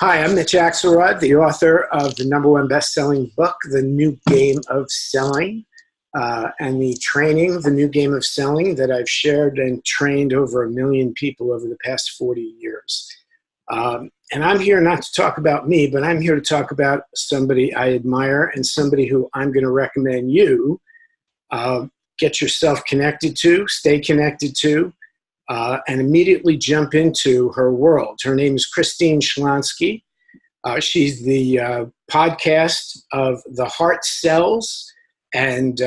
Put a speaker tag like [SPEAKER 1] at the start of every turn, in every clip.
[SPEAKER 1] Hi, I'm Mitch Axelrod, the author of the #1 best-selling book, The New Game of Selling, and the training, The New Game of Selling, that I've shared and trained over 1 million people over the past 40 years. And I'm here not to talk about me, but I'm here to talk about somebody I admire and somebody who I'm going to recommend you get yourself connected to, stay connected to, and immediately jump into her world. Her name is Christine Schlonski. She's the podcast of The Heart Sells, and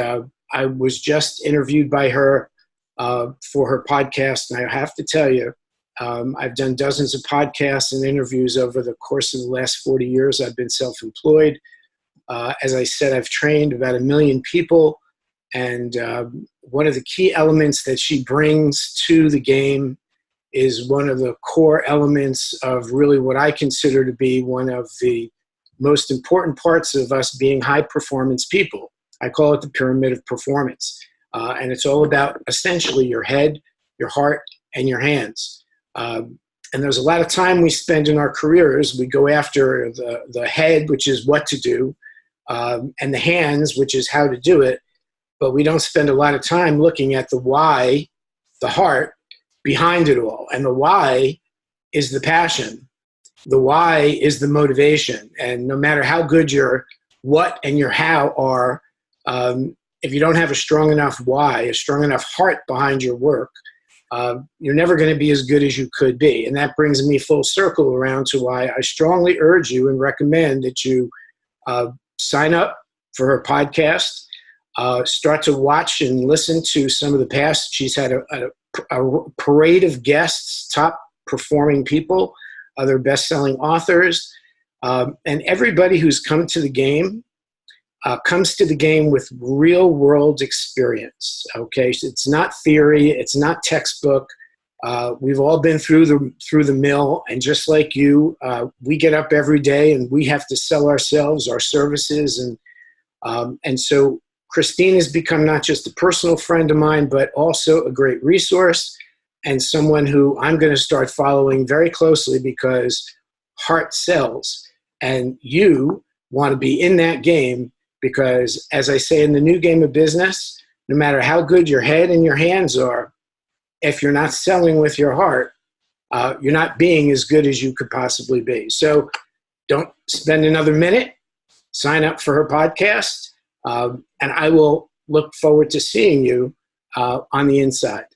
[SPEAKER 1] I was just interviewed by her for her podcast, and I have to tell you, I've done dozens of podcasts and interviews over the course of the last 40 years. I've been self-employed. As I said, I've trained about 1 million people, and one of the key elements that she brings to the game is one of the core elements of really what I consider to be one of the most important parts of us being high-performance people. I call it the pyramid of performance. And it's all about essentially your head, your heart, and your hands. And there's a lot of time we spend in our careers. We go after the head, which is what to do, and the hands, which is how to do it. But we don't spend a lot of time looking at the why, the heart, behind it all. And the why is the passion. The why is the motivation. And no matter how good your what and your how are, if you don't have a strong enough why, a strong enough heart behind your work, you're never going to be as good as you could be. And that brings me full circle around to why I strongly urge you and recommend that you sign up for her podcast. Start to watch and listen to some of the past. She's had a parade of guests, top performing people, other best-selling authors, and everybody who's come to the game comes to the game with real-world experience. Okay, so it's not theory, it's not textbook. We've all been through the mill, and just like you, we get up every day and we have to sell ourselves, our services, and so Christine has become not just a personal friend of mine, but also a great resource and someone who I'm going to start following very closely because heart sells. And you want to be in that game because, as I say in the new game of business, no matter how good your head and your hands are, if you're not selling with your heart, you're not being as good as you could possibly be. So don't spend another minute. Sign up for her podcast. And I will look forward to seeing you on the inside.